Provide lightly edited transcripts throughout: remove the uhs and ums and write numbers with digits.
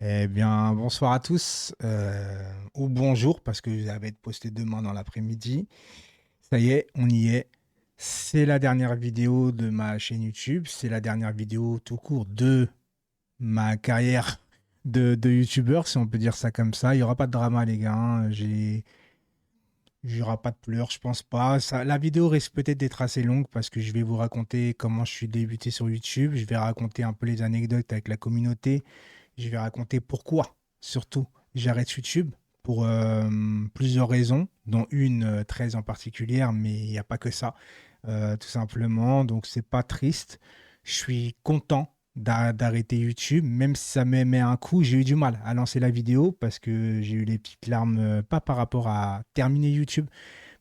Eh bien, bonsoir à tous, ou bonjour, parce que ça va être posté demain dans l'après-midi. Ça y est, on y est. C'est la dernière vidéo de ma chaîne YouTube. C'est la dernière vidéo tout court de ma carrière de YouTubeur, si on peut dire ça comme ça. Il n'y aura pas de drama, les gars, hein. Il n'y aura pas de pleurs, je pense pas. La vidéo risque peut-être d'être assez longue parce que je vais vous raconter comment je suis débuté sur YouTube. Je vais raconter un peu les anecdotes avec la communauté. Je vais raconter pourquoi, surtout, j'arrête YouTube pour plusieurs raisons, dont une très en particulière, mais il n'y a pas que ça, tout simplement. Donc, c'est pas triste. Je suis content d'arrêter YouTube, même si ça me met un coup. J'ai eu du mal à lancer la vidéo parce que j'ai eu les petites larmes, pas par rapport à terminer YouTube,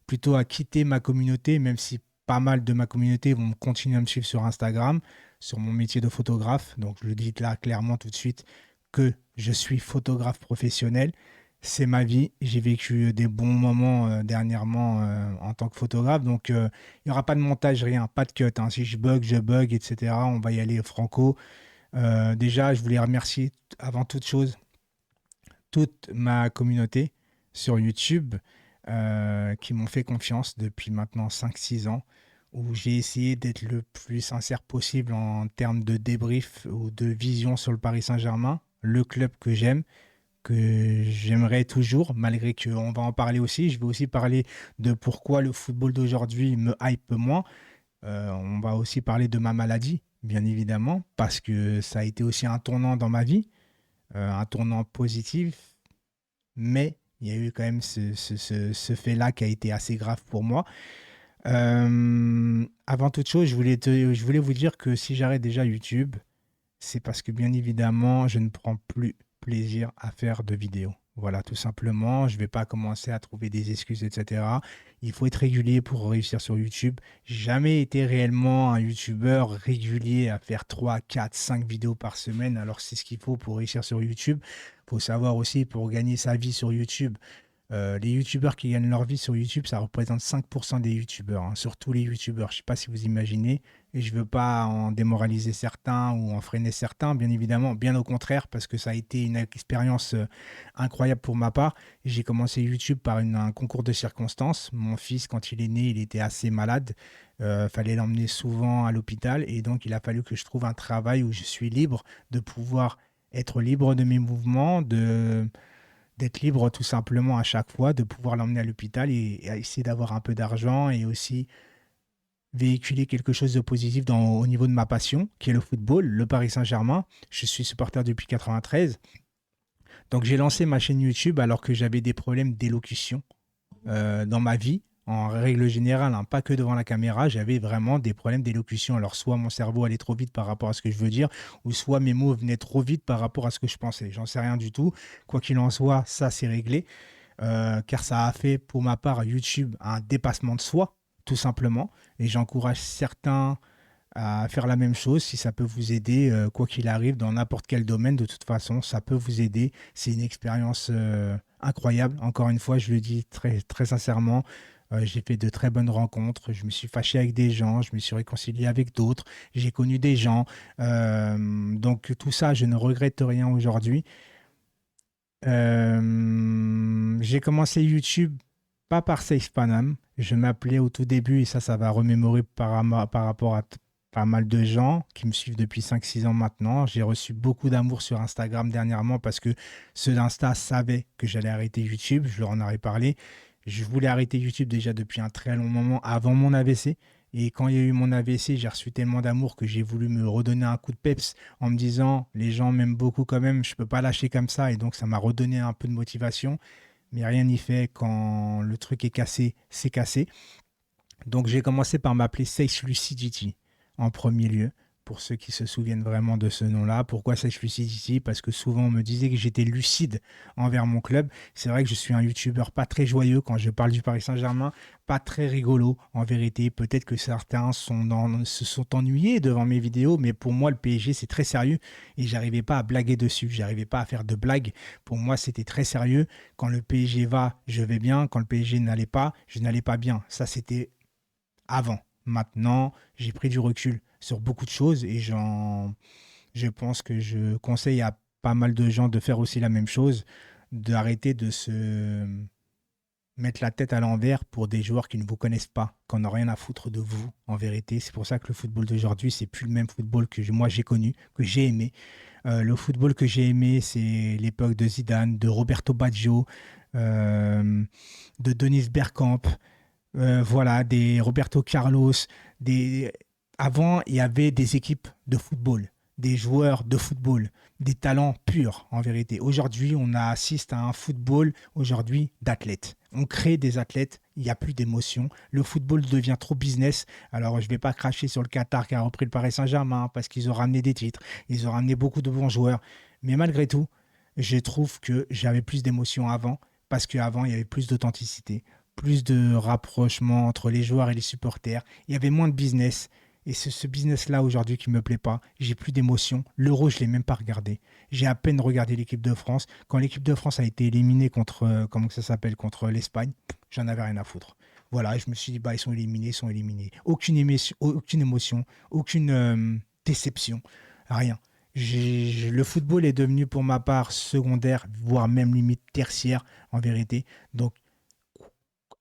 plutôt à quitter ma communauté, même si pas mal de ma communauté vont continuer à me suivre sur Instagram, sur mon métier de photographe. Donc je le dis là clairement tout de suite que je suis photographe professionnel. C'est ma vie. J'ai vécu des bons moments dernièrement en tant que photographe. Donc il n'y aura pas de montage, rien, pas de cut, hein. Si je bug, etc. On va y aller franco. Déjà, je voulais remercier avant toute chose toute ma communauté sur YouTube qui m'ont fait confiance depuis maintenant 5 6 ans, où j'ai essayé d'être le plus sincère possible en termes de débrief ou de vision sur le Paris Saint-Germain, le club que j'aimerais toujours, malgré qu'on va en parler aussi. Je vais aussi parler de pourquoi le football d'aujourd'hui me hype moins. On va aussi parler de ma maladie, bien évidemment, parce que ça a été aussi un tournant dans ma vie, un tournant positif, mais il y a eu quand même ce fait-là qui a été assez grave pour moi. Avant toute chose, je voulais vous dire que si j'arrête déjà YouTube, c'est parce que bien évidemment, je ne prends plus plaisir à faire de vidéos. Voilà, tout simplement. Je ne vais pas commencer à trouver des excuses, etc. Il faut être régulier pour réussir sur YouTube. J'ai jamais été réellement un YouTuber régulier à faire 3, 4, 5 vidéos par semaine. Alors c'est ce qu'il faut pour réussir sur YouTube. Il faut savoir aussi pour gagner sa vie sur YouTube. Les youtubeurs qui gagnent leur vie sur YouTube, ça représente 5% des youtubeurs, hein, sur tous les youtubeurs. Je ne sais pas si vous imaginez, et je ne veux pas en démoraliser certains ou en freiner certains, bien évidemment, bien au contraire, parce que ça a été une expérience incroyable pour ma part. J'ai commencé YouTube par un concours de circonstances. Mon fils, quand il est né, il était assez malade. Fallait l'emmener souvent à l'hôpital, et donc il a fallu que je trouve un travail où je suis libre de pouvoir être libre de mes mouvements, d'être libre tout simplement à chaque fois, de pouvoir l'emmener à l'hôpital et à essayer d'avoir un peu d'argent et aussi véhiculer quelque chose de positif au niveau de ma passion, qui est le football, le Paris Saint-Germain. Je suis supporter depuis 93. Donc j'ai lancé ma chaîne YouTube alors que j'avais des problèmes d'élocution dans ma vie, en règle générale, hein, pas que devant la caméra, j'avais vraiment des problèmes d'élocution. Alors, soit mon cerveau allait trop vite par rapport à ce que je veux dire, ou soit mes mots venaient trop vite par rapport à ce que je pensais. J'en sais rien du tout. Quoi qu'il en soit, ça, c'est réglé, car ça a fait, pour ma part, YouTube un dépassement de soi, tout simplement. Et j'encourage certains à faire la même chose si ça peut vous aider, quoi qu'il arrive, dans n'importe quel domaine. De toute façon, ça peut vous aider. C'est une expérience incroyable. Encore une fois, je le dis très, très sincèrement. J'ai fait de très bonnes rencontres. Je me suis fâché avec des gens. Je me suis réconcilié avec d'autres. J'ai connu des gens. Donc, tout ça, je ne regrette rien aujourd'hui. J'ai commencé YouTube pas par Safe Panam. Je m'appelais au tout début, et ça va remémorer par rapport à pas mal de gens qui me suivent depuis 5 6 ans maintenant. J'ai reçu beaucoup d'amour sur Instagram dernièrement parce que ceux d'Insta savaient que j'allais arrêter YouTube. Je leur en avais parlé. Je voulais arrêter YouTube déjà depuis un très long moment avant mon AVC. Et quand il y a eu mon AVC, j'ai reçu tellement d'amour que j'ai voulu me redonner un coup de peps en me disant les gens m'aiment beaucoup quand même, je peux pas lâcher comme ça. Et donc ça m'a redonné un peu de motivation. Mais rien n'y fait, quand le truc est cassé, c'est cassé. Donc j'ai commencé par m'appeler Sage Lucidity en premier lieu, pour ceux qui se souviennent vraiment de ce nom-là. Pourquoi Sage Lucidity? Parce que souvent on me disait que j'étais lucide envers mon club. C'est vrai que je suis un youtubeur pas très joyeux quand je parle du Paris Saint-Germain, pas très rigolo en vérité. Peut-être que certains se sont ennuyés devant mes vidéos, mais pour moi le PSG c'est très sérieux et j'arrivais pas à blaguer dessus, j'arrivais pas à faire de blagues. Pour moi c'était très sérieux. Quand le PSG va, je vais bien. Quand le PSG n'allait pas, je n'allais pas bien. Ça c'était avant. Maintenant, j'ai pris du recul sur beaucoup de choses et je pense que je conseille à pas mal de gens de faire aussi la même chose, d'arrêter de se mettre la tête à l'envers pour des joueurs qui ne vous connaissent pas, qui n'ont rien à foutre de vous, en vérité. C'est pour ça que le football d'aujourd'hui, c'est plus le même football que moi j'ai connu, que j'ai aimé. Le football que j'ai aimé, c'est l'époque de Zidane, de Roberto Baggio, euh, de Dennis Bergkamp, voilà, des Roberto Carlos. Des... Avant, il y avait des équipes de football, des joueurs de football, des talents purs en vérité. Aujourd'hui, on assiste à un football aujourd'hui d'athlètes. On crée des athlètes, il n'y a plus d'émotion. Le football devient trop business. Alors, je ne vais pas cracher sur le Qatar qui a repris le Paris Saint-Germain hein, parce qu'ils ont ramené des titres, ils ont ramené beaucoup de bons joueurs. Mais malgré tout, je trouve que j'avais plus d'émotion avant parce qu'avant, il y avait plus d'authenticité, plus de rapprochement entre les joueurs et les supporters. Il y avait moins de business. Et c'est ce business-là aujourd'hui qui ne me plaît pas. J'ai plus d'émotion. L'Euro, je ne l'ai même pas regardé. J'ai à peine regardé l'équipe de France. Quand l'équipe de France a été éliminée contre, comment ça s'appelle, contre l'Espagne, j'en avais rien à foutre. Voilà, je me suis dit, bah, ils sont éliminés, ils sont éliminés. Aucune émotion, aucune déception, rien. Le football est devenu pour ma part secondaire, voire même limite tertiaire en vérité. Donc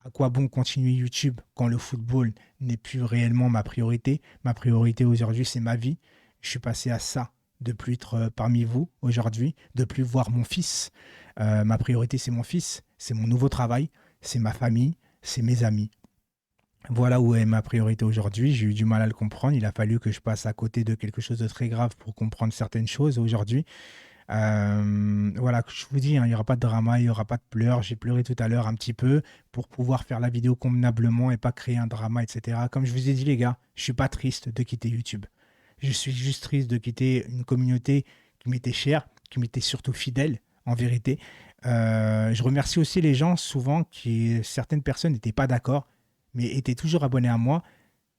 à quoi bon continuer YouTube quand le football n'est plus réellement ma priorité? Ma priorité aujourd'hui, c'est ma vie. Je suis passé à ça, de plus être parmi vous aujourd'hui, de plus voir mon fils. Ma priorité, c'est mon fils, c'est mon nouveau travail, c'est ma famille, c'est mes amis. Voilà où est ma priorité aujourd'hui. J'ai eu du mal à le comprendre. Il a fallu que je passe à côté de quelque chose de très grave pour comprendre certaines choses aujourd'hui. Voilà, je vous dis, hein, il n'y aura pas de drama, il n'y aura pas de pleurs. J'ai pleuré tout à l'heure un petit peu pour pouvoir faire la vidéo convenablement et pas créer un drama, etc. Comme je vous ai dit, les gars, je suis pas triste de quitter YouTube. Je suis juste triste de quitter une communauté qui m'était chère, qui m'était surtout fidèle, en vérité. Je remercie aussi les gens, souvent, certaines personnes n'étaient pas d'accord, mais étaient toujours abonnés à moi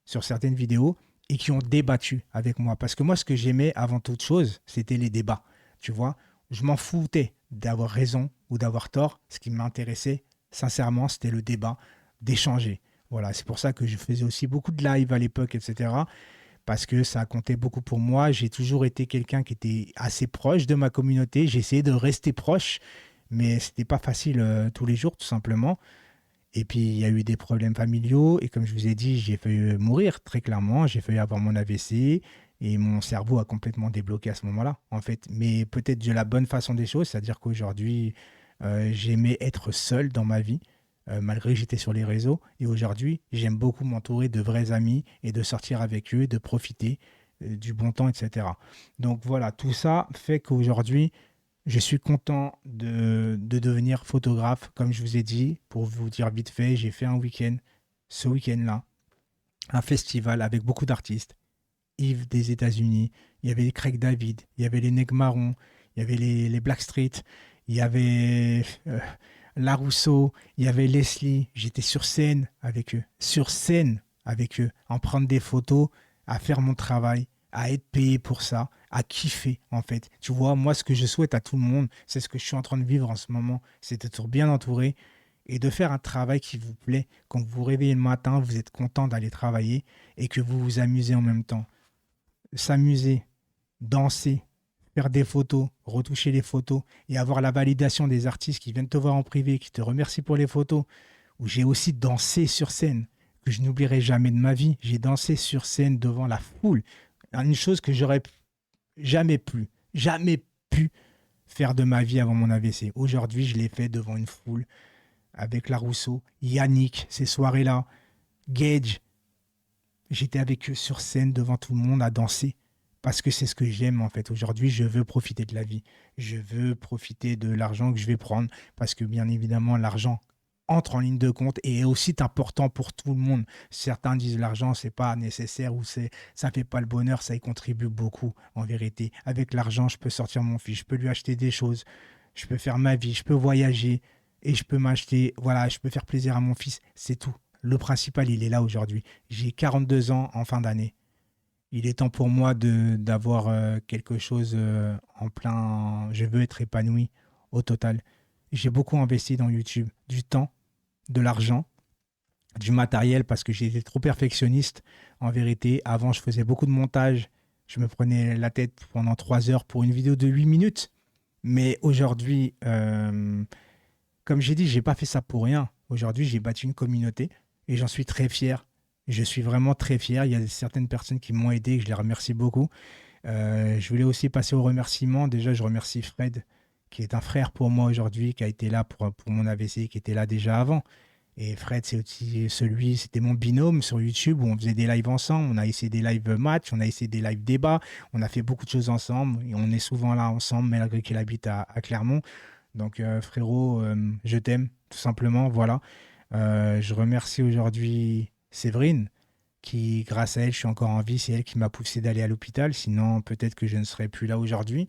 sur certaines vidéos et qui ont débattu avec moi. Parce que moi, ce que j'aimais avant toute chose, c'était les débats. Tu vois, je m'en foutais d'avoir raison ou d'avoir tort. Ce qui m'intéressait, sincèrement, c'était le débat, d'échanger. Voilà, c'est pour ça que je faisais aussi beaucoup de live à l'époque, etc. Parce que ça a compté beaucoup pour moi. J'ai toujours été quelqu'un qui était assez proche de ma communauté. J'ai essayé de rester proche, mais ce n'était pas facile tous les jours, tout simplement. Et puis, il y a eu des problèmes familiaux. Et comme je vous ai dit, j'ai failli mourir très clairement. J'ai failli avoir mon AVC. Et mon cerveau a complètement débloqué à ce moment-là, en fait. Mais peut-être de la bonne façon des choses. C'est-à-dire qu'aujourd'hui, j'aimais être seul dans ma vie, malgré que j'étais sur les réseaux. Et aujourd'hui, j'aime beaucoup m'entourer de vrais amis et de sortir avec eux, de profiter du bon temps, etc. Donc voilà, tout ça fait qu'aujourd'hui, je suis content de devenir photographe, comme je vous ai dit. Pour vous dire vite fait, j'ai fait un week-end, ce week-end-là, un festival avec beaucoup d'artistes. Yves des États-Unis, il y avait Craig David, il y avait les Neg Marron, il y avait les Blackstreet, il y avait Larousseau, il y avait Leslie. J'étais sur scène avec eux, en prendre des photos, à faire mon travail, à être payé pour ça, à kiffer en fait. Tu vois, moi ce que je souhaite à tout le monde, c'est ce que je suis en train de vivre en ce moment, c'est d'être bien entouré et de faire un travail qui vous plaît. Quand vous vous réveillez le matin, vous êtes content d'aller travailler et que vous vous amusez en même temps. S'amuser, danser, faire des photos, retoucher les photos et avoir la validation des artistes qui viennent te voir en privé, qui te remercient pour les photos, où j'ai aussi dansé sur scène, que je n'oublierai jamais de ma vie. J'ai dansé sur scène devant la foule. Une chose que j'aurais jamais pu faire de ma vie avant mon AVC. Aujourd'hui, je l'ai fait devant une foule avec Larousseau, Yannick, ces soirées-là, Gage. J'étais avec eux sur scène devant tout le monde à danser parce que c'est ce que j'aime en fait. Aujourd'hui, je veux profiter de la vie. Je veux profiter de l'argent que je vais prendre parce que bien évidemment, l'argent entre en ligne de compte et est aussi important pour tout le monde. Certains disent l'argent, c'est pas nécessaire ou ça fait pas le bonheur, ça y contribue beaucoup en vérité. Avec l'argent, je peux sortir mon fils, je peux lui acheter des choses, je peux faire ma vie, je peux voyager et je peux m'acheter, voilà, je peux faire plaisir à mon fils, c'est tout. Le principal, il est là aujourd'hui. J'ai 42 ans en fin d'année. Il est temps pour moi d'avoir quelque chose en plein. Je veux être épanoui au total. J'ai beaucoup investi dans YouTube, du temps, de l'argent, du matériel parce que j'étais trop perfectionniste. En vérité, avant, je faisais beaucoup de montage. Je me prenais la tête pendant 3 heures pour une vidéo de 8 minutes. Mais aujourd'hui, comme j'ai dit, j'ai pas fait ça pour rien. Aujourd'hui, j'ai bâti une communauté et j'en suis très fier. Je suis vraiment très fier. Il y a certaines personnes qui m'ont aidé, que je les remercie beaucoup. Je voulais aussi passer aux remerciements. Déjà, je remercie Fred, qui est un frère pour moi aujourd'hui, qui a été là pour mon AVC, qui était là déjà avant. Et Fred, c'est aussi c'était mon binôme sur YouTube où on faisait des lives ensemble. On a essayé des lives match, on a essayé des lives débats. On a fait beaucoup de choses ensemble et on est souvent là ensemble, malgré qu'il habite à Clermont. Donc, frérot, je t'aime, tout simplement. Voilà. Je remercie aujourd'hui Séverine, qui, grâce à elle, je suis encore en vie. C'est elle qui m'a poussé d'aller à l'hôpital. Sinon, peut-être que je ne serais plus là aujourd'hui.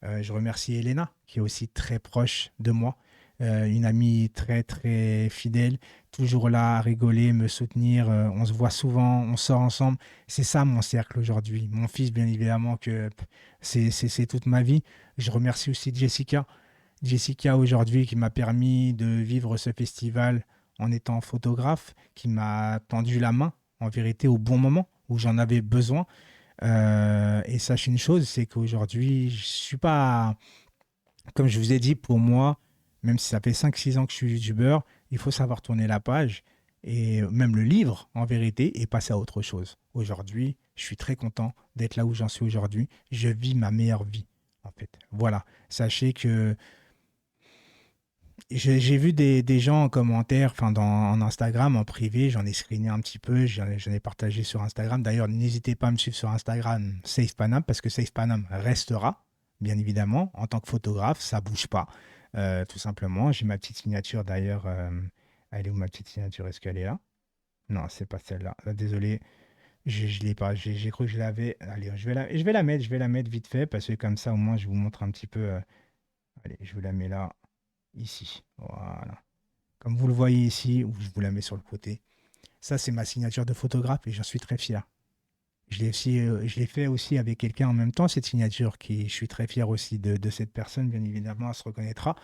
Je remercie Elena, qui est aussi très proche de moi. Une amie très, très fidèle, toujours là à rigoler, me soutenir. On se voit souvent, on sort ensemble. C'est ça mon cercle aujourd'hui. Mon fils, bien évidemment, que c'est toute ma vie. Je remercie aussi Jessica. Jessica aujourd'hui qui m'a permis de vivre ce festival en étant photographe, qui m'a tendu la main en vérité au bon moment où j'en avais besoin. Et sache une chose, c'est qu'aujourd'hui, je suis pas, comme je vous ai dit, pour moi, même si ça fait 5 6 ans que je suis youtubeur, il faut savoir tourner la page et même le livre en vérité et passer à autre chose. Aujourd'hui, je suis très content d'être là où j'en suis aujourd'hui. Je vis ma meilleure vie, en fait. Voilà. Sachez que j'ai vu des gens en commentaire, enfin en Instagram, en privé, j'en ai screené un petit peu, j'en ai partagé sur Instagram. D'ailleurs, n'hésitez pas à me suivre sur Instagram, Safe Panam, parce que Safe Panam restera, bien évidemment, en tant que photographe, ça bouge pas, tout simplement. J'ai ma petite signature d'ailleurs. Elle est où ma petite signature? Est-ce qu'elle est là? Non, c'est pas celle-là. Désolé, je l'ai pas. J'ai cru que je l'avais. Allez, je vais la mettre vite fait, parce que comme ça, au moins, je vous montre un petit peu. Allez, je vous la mets là, ici. Voilà. Comme vous le voyez ici, ou je vous la mets sur le côté. Ça, c'est ma signature de photographe et j'en suis très fier. Je l'ai fait aussi avec quelqu'un en même temps, cette signature, je suis très fier aussi de cette personne, bien évidemment, elle se reconnaîtra.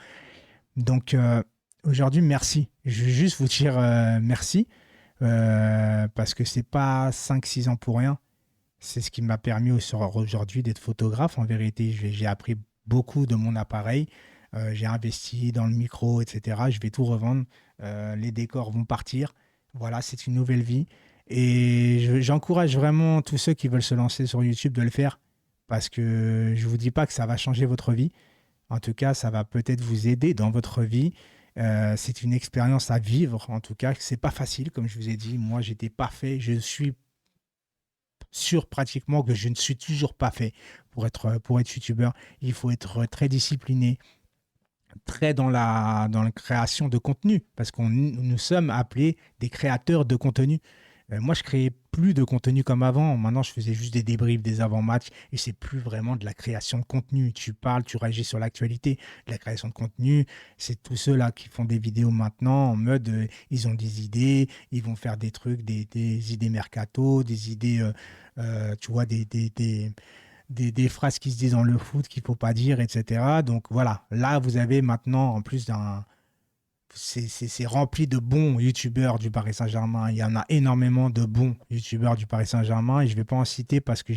Donc, aujourd'hui, merci. Je veux juste vous dire merci, parce que c'est pas 5 6 ans pour rien. C'est ce qui m'a permis aujourd'hui d'être photographe. En vérité, j'ai appris beaucoup de mon appareil. J'ai investi dans le micro, etc. Je vais tout revendre. Les décors vont partir. Voilà, c'est une nouvelle vie. Et j'encourage vraiment tous ceux qui veulent se lancer sur YouTube de le faire. Parce que je ne vous dis pas que ça va changer votre vie. En tout cas, ça va peut-être vous aider dans votre vie. C'est une expérience à vivre. En tout cas, c'est pas facile, comme je vous ai dit. Moi, j'étais parfait. Je suis sûr pratiquement que je ne suis toujours pas fait pour être youtubeur. Il faut être très discipliné, très dans la création de contenu, parce qu'on nous sommes appelés des créateurs de contenu. Moi, je créais plus de contenu comme avant. Maintenant, je faisais juste des débriefs des avant-matchs et c'est plus vraiment de la création de contenu. Tu parles, tu réagis sur l'actualité. La création de contenu, c'est tous ceux-là qui font des vidéos maintenant en mode ils ont des idées, ils vont faire des trucs, des idées mercato, des idées, tu vois, des phrases qui se disent dans le foot qu'il ne faut pas dire, etc. Donc voilà, là, vous avez maintenant, en plus d'un c'est rempli de bons youtubeurs du Paris Saint-Germain. Il y en a énormément de bons youtubeurs du Paris Saint-Germain et je ne vais pas en citer parce que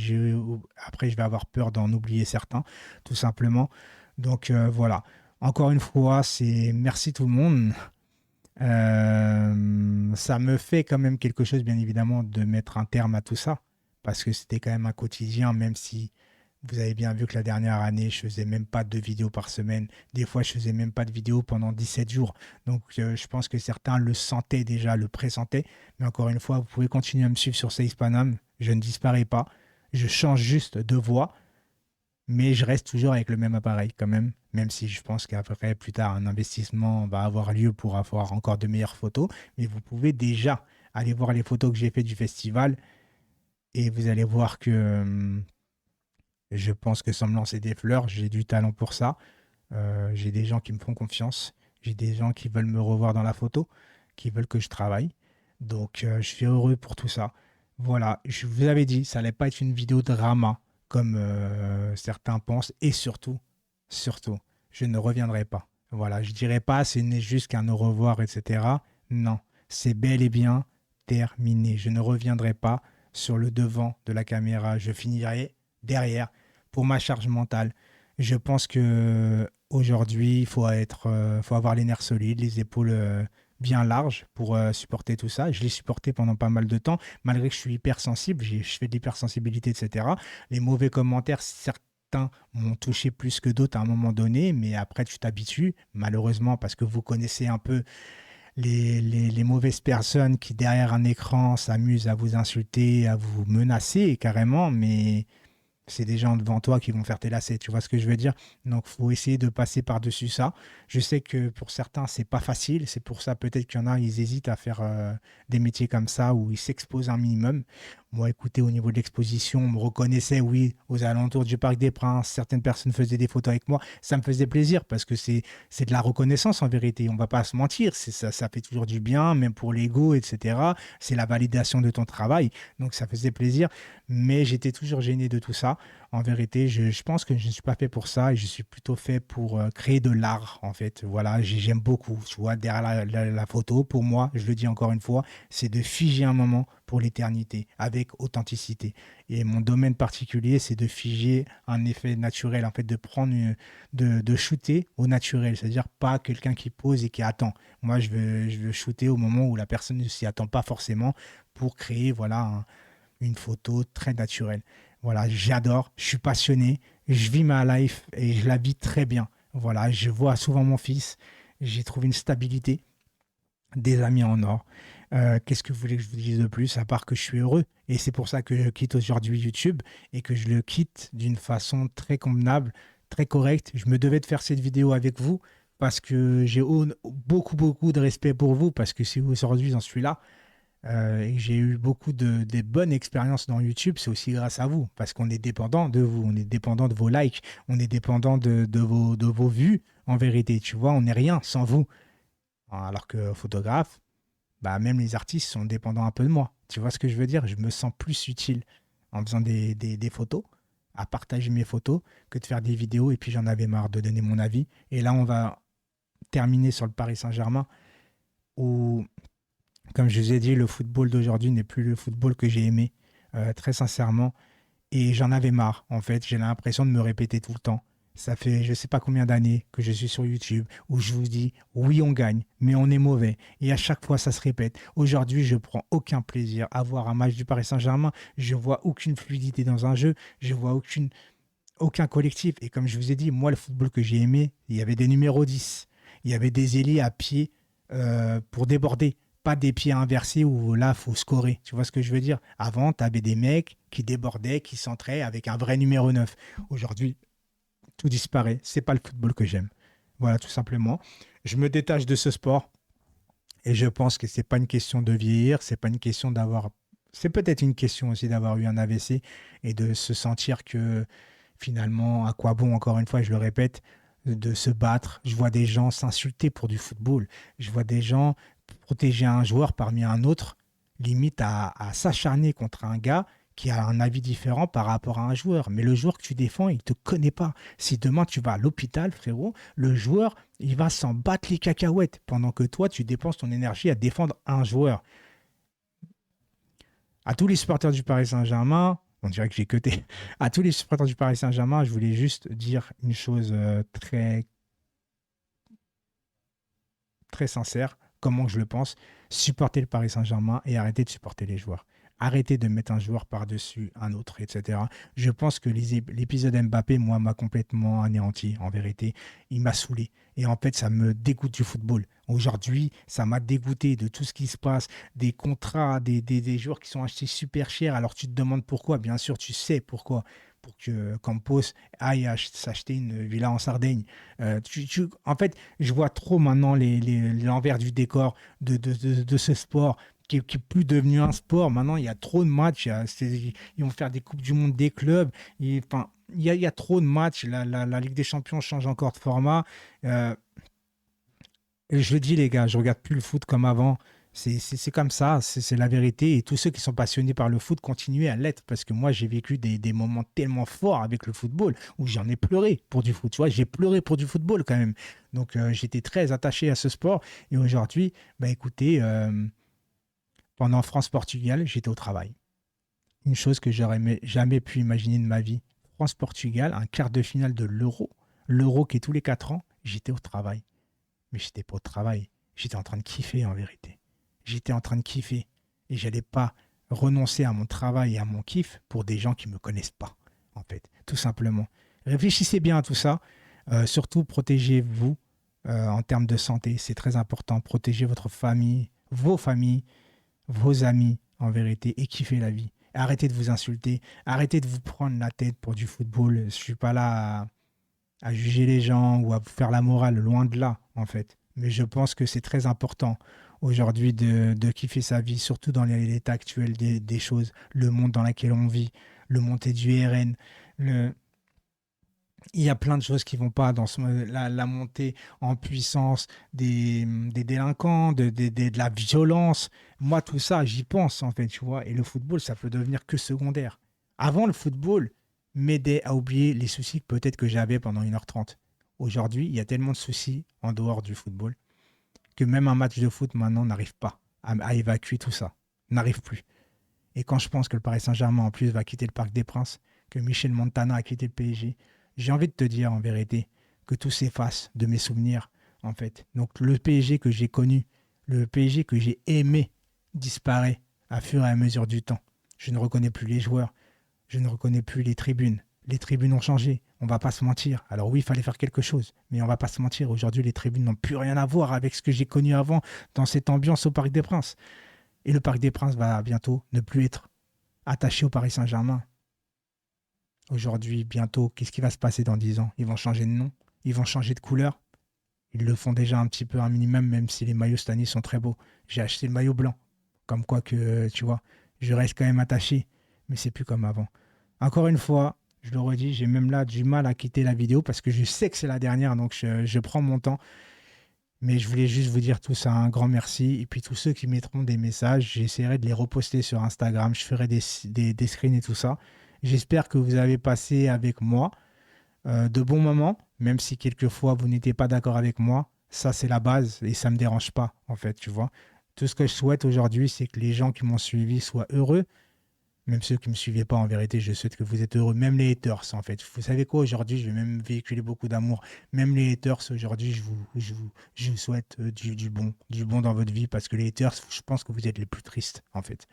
après je vais avoir peur d'en oublier certains, tout simplement. Donc voilà. Encore une fois, c'est merci tout le monde. Ça me fait quand même quelque chose, bien évidemment, de mettre un terme à tout ça parce que c'était quand même un quotidien, même si vous avez bien vu que la dernière année, je faisais même pas 2 vidéos par semaine. Des fois, je faisais même pas de vidéos pendant 17 jours. Donc, je pense que certains le sentaient déjà, le pressentaient. Mais encore une fois, vous pouvez continuer à me suivre sur Safe Panam. Je ne disparais pas. Je change juste de voix, mais je reste toujours avec le même appareil quand même. Même si je pense qu'après, plus tard, un investissement va avoir lieu pour avoir encore de meilleures photos. Mais vous pouvez déjà aller voir les photos que j'ai fait du festival et vous allez voir que je pense que sans me lancer des fleurs, j'ai du talent pour ça. J'ai des gens qui me font confiance. J'ai des gens qui veulent me revoir dans la photo, qui veulent que je travaille. Donc, je suis heureux pour tout ça. Voilà, je vous avais dit, ça n'allait pas être une vidéo drama, comme certains pensent. Et surtout, surtout, je ne reviendrai pas. Voilà, je dirais pas, ce n'est juste qu'un au revoir, etc. Non, c'est bel et bien terminé. Je ne reviendrai pas sur le devant de la caméra. Je finirai derrière pour ma charge mentale. Je pense que aujourd'hui, faut avoir les nerfs solides, les épaules bien larges pour supporter tout ça. Je l'ai supporté pendant pas mal de temps, malgré que je suis hypersensible, je fais de l'hypersensibilité, etc. Les mauvais commentaires, certains m'ont touché plus que d'autres à un moment donné, mais après tu t'habitues, malheureusement, parce que vous connaissez un peu les mauvaises personnes qui, derrière un écran, s'amusent à vous insulter, à vous menacer carrément, mais c'est des gens devant toi qui vont faire tes lacets, tu vois ce que je veux dire? Donc, il faut essayer de passer par-dessus ça. Je sais que pour certains, c'est pas facile. C'est pour ça peut-être qu'il y en a, ils hésitent à faire des métiers comme ça où ils s'exposent un minimum. Moi, écoutez, au niveau de l'exposition, on me reconnaissait, oui, aux alentours du Parc des Princes. Certaines personnes faisaient des photos avec moi. Ça me faisait plaisir parce que c'est de la reconnaissance en vérité. On va pas se mentir. Ça fait toujours du bien, même pour l'ego, etc. C'est la validation de ton travail. Donc, ça faisait plaisir. Mais j'étais toujours gêné de tout ça. En vérité, je pense que je ne suis pas fait pour ça et je suis plutôt fait pour créer de l'art, en fait. Voilà, j'aime beaucoup. Tu vois, derrière la photo, pour moi, je le dis encore une fois, c'est de figer un moment pour l'éternité avec authenticité. Et mon domaine particulier, c'est de figer un effet naturel, en fait, de prendre, de shooter au naturel, c'est-à-dire pas quelqu'un qui pose et qui attend. Moi, je veux shooter au moment où la personne ne s'y attend pas forcément pour créer, voilà, une photo très naturelle. Voilà, j'adore, je suis passionné, je vis ma life et je la vis très bien. Voilà, je vois souvent mon fils, j'ai trouvé une stabilité, des amis en or. Qu'est-ce que vous voulez que je vous dise de plus, à part que je suis heureux. Et c'est pour ça que je quitte aujourd'hui YouTube et que je le quitte d'une façon très convenable, très correcte. Je me devais de faire cette vidéo avec vous parce que j'ai beaucoup, beaucoup de respect pour vous, parce que si aujourd'hui j'en suis là, et que j'ai eu beaucoup de bonnes expériences dans YouTube, c'est aussi grâce à vous, parce qu'on est dépendant de vous, on est dépendant de vos likes, on est dépendant de vos vues, en vérité, tu vois, on n'est rien sans vous. Alors que photographe, bah, même les artistes sont dépendants un peu de moi. Tu vois ce que je veux dire? Je me sens plus utile en faisant des photos, à partager mes photos, que de faire des vidéos, et puis j'en avais marre de donner mon avis. Et là, on va terminer sur le Paris Saint-Germain, où comme je vous ai dit, le football d'aujourd'hui n'est plus le football que j'ai aimé, très sincèrement. Et j'en avais marre, en fait. J'ai l'impression de me répéter tout le temps. Ça fait je ne sais pas combien d'années que je suis sur YouTube où je vous dis oui, on gagne, mais on est mauvais. Et à chaque fois, ça se répète. Aujourd'hui, je prends aucun plaisir à voir un match du Paris Saint-Germain. Je vois aucune fluidité dans un jeu. Je vois aucun collectif. Et comme je vous ai dit, moi, le football que j'ai aimé, il y avait des numéros 10. Il y avait des ailiers à pied pour déborder. Pas des pieds inversés où là, il faut scorer. Tu vois ce que je veux dire? Avant, tu avais des mecs qui débordaient, qui centraient avec un vrai numéro 9. Aujourd'hui, tout disparaît. C'est pas le football que j'aime. Voilà, tout simplement. Je me détache de ce sport et je pense que c'est pas une question de vieillir, c'est pas une question d'avoir. C'est peut-être une question aussi d'avoir eu un AVC et de se sentir que finalement, à quoi bon, encore une fois, je le répète, de se battre. Je vois des gens s'insulter pour du football. Je vois des gens protéger un joueur parmi un autre, limite à s'acharner contre un gars qui a un avis différent par rapport à un joueur. Mais le joueur que tu défends, il ne te connaît pas. Si demain tu vas à l'hôpital, frérot, le joueur, il va s'en battre les cacahuètes pendant que toi, tu dépenses ton énergie à défendre un joueur. À tous les supporters du Paris Saint-Germain, on dirait que j'ai cuté. À tous les supporters du Paris Saint-Germain, je voulais juste dire une chose très, très sincère, comment je le pense. Supportez le Paris Saint-Germain et arrêtez de supporter les joueurs. Arrêtez de mettre un joueur par-dessus un autre, etc. Je pense que l'épisode Mbappé, moi, m'a complètement anéanti, en vérité. Il m'a saoulé. Et en fait, ça me dégoûte du football. Aujourd'hui, ça m'a dégoûté de tout ce qui se passe, des contrats, des joueurs qui sont achetés super chers. Alors tu te demandes pourquoi. Bien sûr, tu sais pourquoi. Pour que Campos aille s'acheter une villa en Sardaigne. En fait, je vois trop maintenant l'envers du décor de ce sport qui est plus devenu un sport. Maintenant, il y a trop de matchs. Ils vont faire des Coupes du Monde des clubs. Enfin, il y a trop de matchs. La Ligue des Champions change encore de format. Euh, et je le dis, les gars, je regarde plus le foot comme avant. C'est comme ça, c'est la vérité. Et tous ceux qui sont passionnés par le foot, continuez à l'être. Parce que moi, j'ai vécu des moments tellement forts avec le football où j'en ai pleuré pour du foot. Tu vois, j'ai pleuré pour du football quand même. Donc, j'étais très attaché à ce sport. Et aujourd'hui, bah écoutez, pendant France-Portugal, j'étais au travail. Une chose que j'aurais jamais pu imaginer de ma vie. France-Portugal, un quart de finale de l'Euro. L'Euro qui est tous les 4 ans, j'étais au travail. Mais j'étais pas au travail. J'étais en train de kiffer en vérité. J'étais en train de kiffer. Et j'allais pas renoncer à mon travail et à mon kiff pour des gens qui me connaissent pas, en fait. Tout simplement. Réfléchissez bien à tout ça. Surtout, protégez-vous en termes de santé. C'est très important. Protégez votre famille, vos amis, en vérité, et kiffez la vie. Arrêtez de vous insulter. Arrêtez de vous prendre la tête pour du football. Je suis pas là à juger les gens ou à vous faire la morale, loin de là, en fait. Mais je pense que c'est très important aujourd'hui de kiffer sa vie, surtout dans l'état actuel des choses, le monde dans lequel on vit, le montée du RN, il y a plein de choses qui ne vont pas dans la montée en puissance des délinquants, de la violence. Moi, tout ça, j'y pense, en fait, tu vois. Et le football, ça peut devenir que secondaire. Avant, le football m'aidait à oublier les soucis peut-être que j'avais pendant 1h30. Aujourd'hui, il y a tellement de soucis en dehors du football que même un match de foot, maintenant, n'arrive pas à évacuer tout ça. N'arrive plus. Et quand je pense que le Paris Saint-Germain, en plus, va quitter le Parc des Princes, que Michel Montana a quitté le PSG, j'ai envie de te dire, en vérité, que tout s'efface de mes souvenirs, en fait. Donc, le PSG que j'ai connu, le PSG que j'ai aimé, disparaît à fur et à mesure du temps. Je ne reconnais plus les joueurs. Je ne reconnais plus les tribunes. Les tribunes ont changé. On ne va pas se mentir. Alors oui, il fallait faire quelque chose. Mais on ne va pas se mentir. Aujourd'hui, les tribunes n'ont plus rien à voir avec ce que j'ai connu avant dans cette ambiance au Parc des Princes. Et le Parc des Princes va bientôt ne plus être attaché au Paris Saint-Germain. Aujourd'hui, bientôt, qu'est-ce qui va se passer dans 10 ans? Ils vont changer de nom. Ils vont changer de couleur. Ils le font déjà un petit peu, un minimum, même si les maillots cette année sont très beaux. J'ai acheté le maillot blanc. Comme quoi que, tu vois, je reste quand même attaché. Mais c'est plus comme avant. Encore une fois, je le redis, j'ai même là du mal à quitter la vidéo parce que je sais que c'est la dernière, donc je prends mon temps. Mais je voulais juste vous dire tout ça, un grand merci. Et puis tous ceux qui mettront des messages, j'essaierai de les reposter sur Instagram. Je ferai des screens et tout ça. J'espère que vous avez passé avec moi de bons moments, même si quelquefois vous n'étiez pas d'accord avec moi. Ça, c'est la base et ça ne me dérange pas, en fait, tu vois. Tout ce que je souhaite aujourd'hui, c'est que les gens qui m'ont suivi soient heureux. Même ceux qui ne me suivaient pas, en vérité, je souhaite que vous êtes heureux. Même les haters, en fait. Vous savez quoi, aujourd'hui, je vais même véhiculer beaucoup d'amour. Même les haters, aujourd'hui, je vous souhaite du bon dans votre vie. Parce que les haters, je pense que vous êtes les plus tristes, en fait.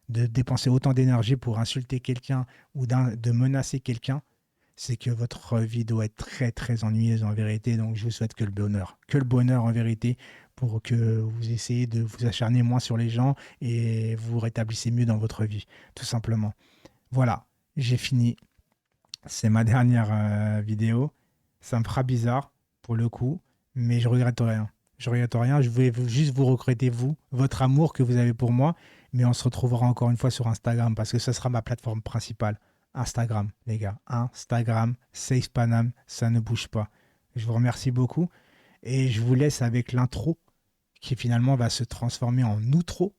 De dépenser autant d'énergie pour insulter quelqu'un ou de menacer quelqu'un, c'est que votre vie doit être très, très ennuyeuse, en vérité. Donc, je vous souhaite que le bonheur. Que le bonheur, en vérité, pour que vous essayez de vous acharner moins sur les gens et vous rétablissez mieux dans votre vie, tout simplement. Voilà, j'ai fini. C'est ma dernière vidéo. Ça me fera bizarre, pour le coup, mais je regrette rien. Je regrette rien. Je voulais juste vous regretter, vous, votre amour que vous avez pour moi, mais on se retrouvera encore une fois sur Instagram parce que ce sera ma plateforme principale. Instagram, les gars. Instagram, Safe Panam, ça ne bouge pas. Je vous remercie beaucoup et je vous laisse avec l'intro qui finalement va se transformer en outro,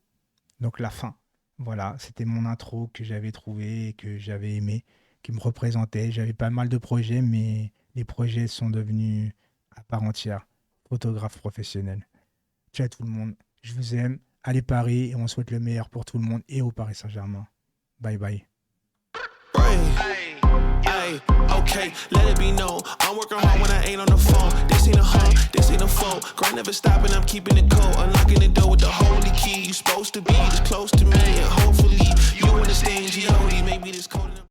donc la fin. Voilà, c'était mon intro que j'avais trouvé et que j'avais aimé, qui me représentait. J'avais pas mal de projets, mais les projets sont devenus à part entière. Photographe professionnel. Ciao tout le monde, je vous aime. Allez Paris et on souhaite le meilleur pour tout le monde et au Paris Saint-Germain. Bye bye. Okay, let it be known. I'm working hard when I ain't on the phone. This ain't a home, this ain't a phone. Grind never stopping, I'm keeping it cold. Unlocking the door with the holy key. You supposed to be this close to me, and hopefully you understand G.O.D. Maybe this cold.